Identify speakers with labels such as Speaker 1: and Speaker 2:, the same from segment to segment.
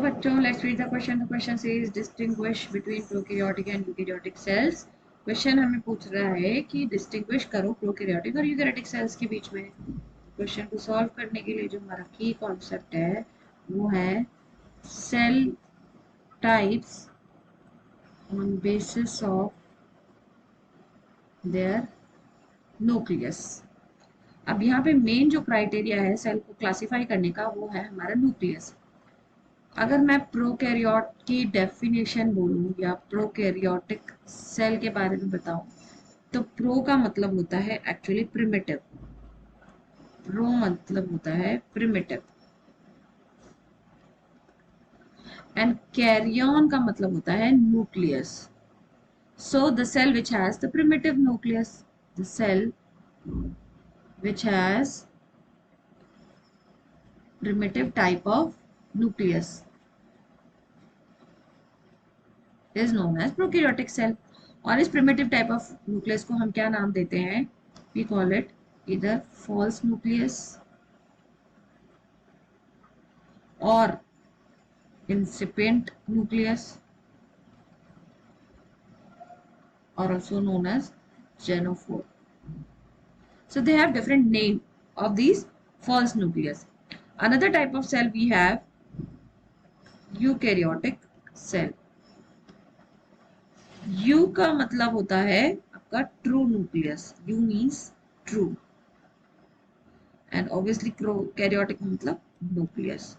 Speaker 1: बच्चों, let's read the question. The question says distinguish between prokaryotic and eukaryotic cells. Question हमें पूछ रहा है कि डिस्टिंग्विश करो प्रोकैरियोटिक और यूकैरियोटिक सेल्स के बीच में. क्वेश्चन को सॉल्व करने के लिए जो हमारा की कॉन्सेप्ट है वो है cell types on basis of their nucleus. अब यहाँ पे मेन जो क्राइटेरिया है सेल को क्लासिफाई करने का वो है हमारा न्यूक्लियस. अगर मैं प्रोकैरियोट की डेफिनेशन बोलूँ या प्रोकैरियोटिक सेल के बारे में बताऊँ तो प्रो का मतलब होता है एक्चुअली प्रिमिटिव. प्रो मतलब होता है प्रिमिटिव एंड कैरियन का मतलब होता है nucleus. So the cell which has the primitive nucleus, the cell which has primitive type of nucleus is known as prokaryotic cell. और इस primitive type of nucleus को हम क्या नाम देते हैं? We call it either false nucleus or incipient nucleus or also known as genophore. So they have different name of these false nucleus. Another type of cell we have eukaryotic cell. Eu का मतलब होता है आपका true nucleus. Eu means true and obviously karyotic मतलब nucleus.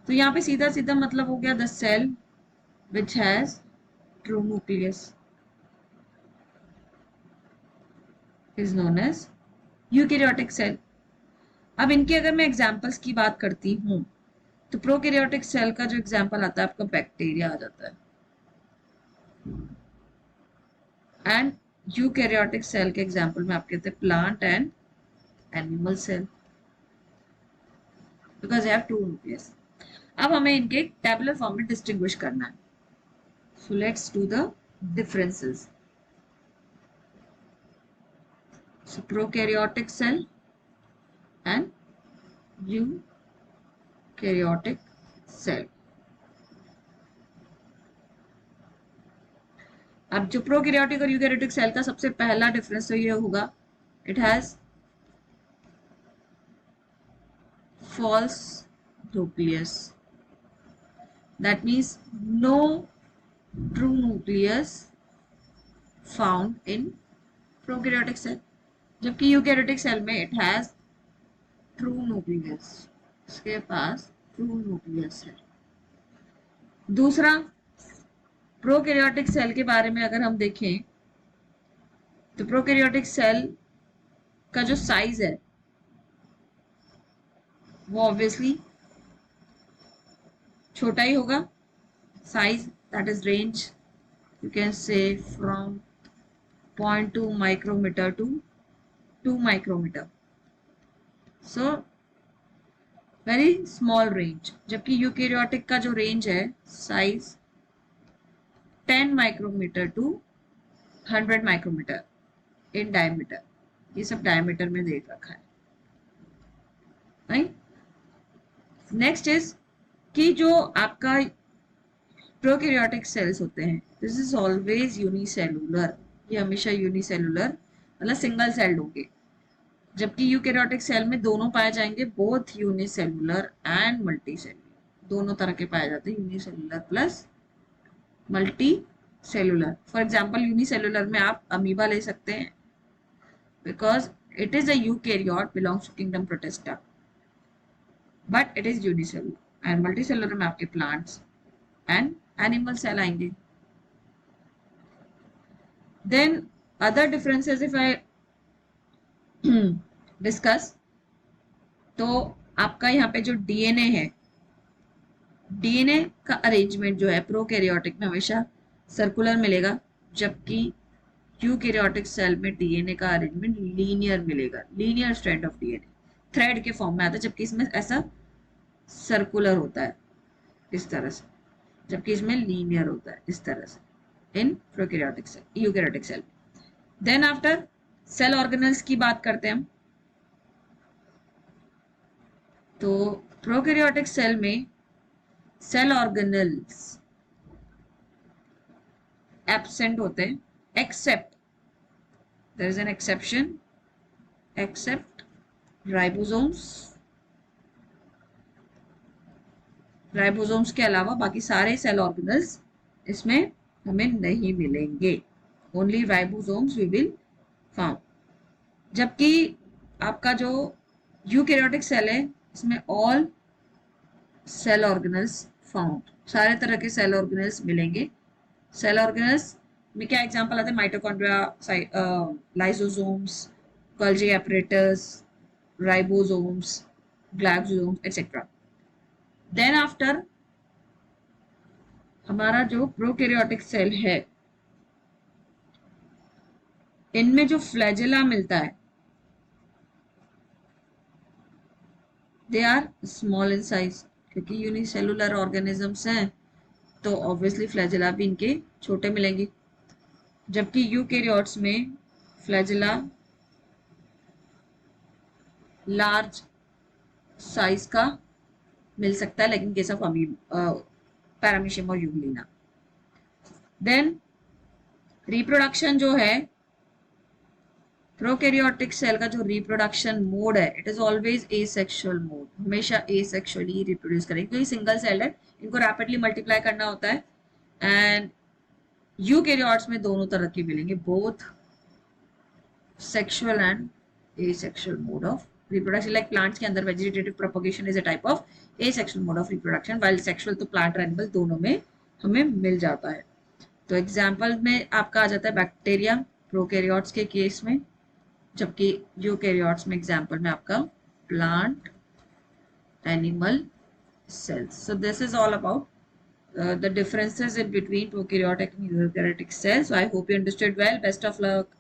Speaker 1: तो यहाँ पे सीधा सीधा मतलब हो गया the cell which has true nucleus is known as eukaryotic cell. अब इनके अगर मैं एग्जांपल्स की बात करती हूँ तो प्रोकैरियोटिक सेल का जो एग्जांपल आता है आपका बैक्टीरिया आ जाता है एंड यूकैरियोटिक सेल के एग्जांपल में आप कहते हैं plant and animal cell because they have true nucleus. अब हमें इनके टेबुलर फॉर्म में डिस्टिंग्विश करना है. So let's do the differences. So prokaryotic cell and eukaryotic cell. अब जो प्रोकैरियोटिक और यूकैरियोटिक सेल का सबसे पहला डिफरेंस तो ये होगा it has false nucleus. That means no true nucleus found in prokaryotic cell. जबकि यूकैरियोटिक सेल में it has true nucleus. इसके पास true nucleus है. दूसरा प्रोकैरियोटिक सेल के बारे में अगर हम देखें तो प्रोकैरियोटिक सेल का जो साइज है वो ऑब्वियसली छोटा ही होगा. Size that is range you can say from 0.2 micrometer to 2 micrometer. So very small range. जबकि यूकैरियोटिक का जो रेंज है size 10 micrometer to 100 micrometer in diameter. ये सब डायमीटर में दे रखा है. राइट. नेक्स्ट इज कि जो आपका प्रोकैरियोटिक सेल्स होते हैं दिस इज ऑलवेज यूनिसेलुलर. ये हमेशा यूनिसेलुलर मतलब सिंगल सेल्ड होंगे. जबकि यूकैरियोटिक सेल में दोनों पाए जाएंगे both unicellular and multicellular. दोनों तरह के पाए जाते हैं unicellular plus multicellular. For example unicellular में आप अमीबा ले सकते हैं because it is a eukaryote belongs to kingdom protista but it is unicellular. And multicellular में आपके प्लांट्स एंड एनिमल सेल आएंगे. Then other differences if I discuss तो आपका यहाँ पे जो डीएनए है डीएनए का अरेंजमेंट जो है प्रोकैरियोटिक में हमेशा सर्कुलर मिलेगा जबकि यूकैरियोटिक सेल में डीएनए का अरेंजमेंट लीनियर मिलेगा. Linear strand of DNA thread के फॉर्म में आता है जबकि इसमें ऐसा सर्कुलर होता है इस तरह से. जबकि इसमें लीनियर होता है इस तरह से इन prokaryotic cell eukaryotic cell. Then after cell organelles की बात करते हैं हम. तो प्रोकैरियोटिक सेल में सेल ऑर्गेनल्स एब्सेंट होते हैं except, there is an exception, except ribosomes. Ribosomes के अलावा बाकी सारे सेल ऑर्गेनल्स इसमें हमें नहीं मिलेंगे, only ribosomes we will found. जबकि आपका जो यूकैरियोटिक सेल है इसमें ऑल सेल ऑर्गेनल्स फाउंड, सारे तरह के सेल ऑर्गेनल्स मिलेंगे। सेल ऑर्गेनल्स में क्या एग्जांपल आते हैं, mitochondria, lysosomes, Golgi apparatus, ribosomes, glycosomes etcetera. Then after हमारा जो प्रोकैरियोटिक सेल है इनमें जो फ्लैजेला मिलता है they are small in size, क्योंकि यूनिसेलुलर ऑर्गेनिजम्स हैं तो ऑब्वियसली फ्लैजेला भी इनके छोटे मिलेंगे। जबकि यूकैरियोट्स में फ्लैजेला लार्ज साइज का मिल सकता है, लेकिन केस ऑफ पैरामीशियम और यूग्लिना। देन रिप्रोडक्शन जो है, प्रोकैरियोटिक सेल का जो रिप्रोडक्शन मोड है it is always asexual mode, हमेशा एसेक्सुअली रिप्रोड्यूस करेंगे क्योंकि सिंगल सेल है, इनको रैपिडली मल्टीप्लाई करना होता है। एंड यूकैरियोट्स में दोनों तरह के मिलेंगे, both sexual and asexual mode of reproduction. Like plants के अंदर vegetative propagation is a type of asexual mode of reproduction, while sexual तो plant और animal दोनों में हमें मिल जाता है। तो एग्जाम्पल में आपका आ जाता है बैक्टीरिया प्रोकैरियोट्स के केस में, जबकि यूकैरियोट्स में एग्जाम्पल में आपका plant, animal cells. So this is all about the differences in between prokaryotic and eukaryotic cells. So I hope you understood well. Best of luck.